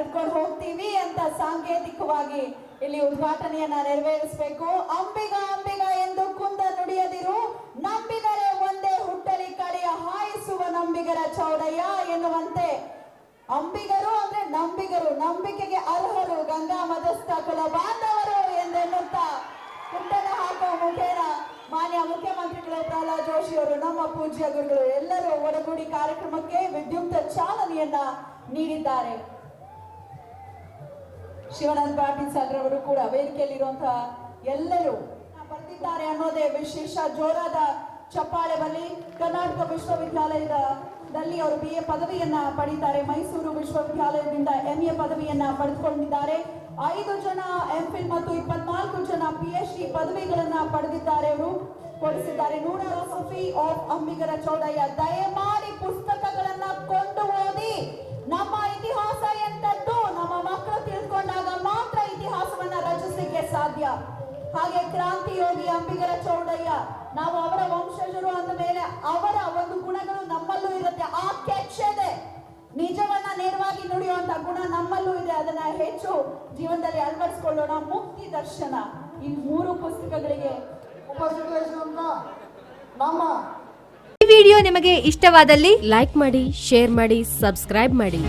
ನಡ್ಕೊಂಡು ಹೋಗ್ತೀವಿ ಅಂತ ಸಾಂಕೇತಿಕವಾಗಿ ಇಲ್ಲಿ ಉದ್ಘಾಟನೆಯನ್ನ ನೆರವೇರಿಸಬೇಕು. ಅಂಬಿಗ ಅಂಬಿಗ ಎಂದು ಕುಂದ ನುಡಿಯದಿರು, ನಂಬಿದರೆ ಒಂದೇ ಹುಟ್ಟಲಿ ಕಳೆಯ ಹಾಯಿಸುವ ನಂಬಿಗರ ಚೌಡಯ್ಯ ಎನ್ನುವಂತೆ ಅಂಬಿಗರು ಅಂದ್ರೆ ನಂಬಿಗರು, ನಂಬಿಕೆಗೆ ಅರ್ಹರು, ಗಂಗಾ ಮದಸ್ಥ ಕುಲ ಬಾಂಧವರು ಎಂದೆನ್ನುತ್ತಾ ಹುಟ್ಟನ ಹಾಕುವ ಮುಖೇನ ಮಾನ್ಯ ಮುಖ್ಯಮಂತ್ರಿಗಳು ಪ್ರಹ್ಲಾದ್ ಜೋಶಿ ಅವರು, ನಮ್ಮ ಪೂಜ್ಯ ಗುರುಗಳು ಎಲ್ಲರೂ ಒಡಗೂಡಿ ಕಾರ್ಯಕ್ರಮಕ್ಕೆ ವಿದ್ಯುಕ್ತ ಚಾಲನೆಯನ್ನ ನೀಡಿದ್ದಾರೆ. ಶಿವಾನಂದ ಪಾಟೀಲ್ ಸರ್ ಅವರು ಕೂಡ ವೇದಿಕೆಯಲ್ಲಿರುವಂತಹ ಎಲ್ಲರೂ ಬರೆದಿದ್ದಾರೆ ಅನ್ನೋದೇ ವಿಶೇಷ. ಜೋರಾದ ಚಪ್ಪಾಳೆ ಬಲ್ಲಿ. ಕರ್ನಾಟಕ ವಿಶ್ವವಿದ್ಯಾಲಯದಲ್ಲಿ ಅವರು BA ಪದವಿಯನ್ನ ಪಡೆದಿದ್ದಾರೆ. ಮೈಸೂರು ವಿಶ್ವವಿದ್ಯಾಲಯದಿಂದ MA ಪದವಿಯನ್ನ ಪಡೆದುಕೊಂಡಿದ್ದಾರೆ. 5 ಜನ MPhil ಮತ್ತು 24 ಜನ PhD ಪದವಿಗಳನ್ನ ಪಡೆದಿದ್ದಾರೆ. ಅವರು ಕೊಡಿಸಿದ್ದಾರೆ. Philosophy of Ambigara Chowdaiah. ದಯಮಾಡಿ ಪುಸ್ತಕಗಳನ್ನ ಕೊಂಡು ಓದಿ. ನಮ್ಮ ಇತಿಹಾಸ ಎಂತದ್ದು ನಮ್ಮ ಮಕ್ಕಳು ತಿಳ್ಕೊಂಡಾಗ ಮಾತ್ರ ಇತಿಹಾಸವನ್ನ ರಚಿಸಲಿಕ್ಕೆ ಸಾಧ್ಯ. ಹಾಗೆ ಕ್ರಾಂತಿ ಯೋಗಿ ಅಂಬಿಗರ ಚೌಡಯ್ಯ, ನಾವು ಅವರ ವಂಶಜರು ಅಂದ ಮೇಲೆ ಅವರ ಒಂದು ಗುಣಗಳು ನಮ್ಮಲ್ಲೂ ಇರುತ್ತೆ. ಆ ಕೆಚ್ಚದೆ ನಿಜವನ್ನ ನೇರವಾಗಿ ನುಡಿಯುವಂತ ಗುಣ ನಮ್ಮಲ್ಲೂ ಇದೆ. ಅದನ್ನ ಹೆಚ್ಚು ಜೀವನದಲ್ಲಿ ಅಳವಡಿಸಿಕೊಳ್ಳೋಣ. ಮುಕ್ತಿ ದರ್ಶನ ಈ 3 ಪುಸ್ತಕಗಳಿಗೆ ಉಪಸ್ಥಿತರಿಸಿದಂತ ನಮ್ಮ ಈ ವಿಡಿಯೋ ನಿಮಗೆ ಇಷ್ಟವಾದಲ್ಲಿ ಲೈಕ್ ಮಾಡಿ, ಶೇರ್ ಮಾಡಿ, ಸಬ್ಸ್ಕ್ರೈಬ್ ಮಾಡಿ.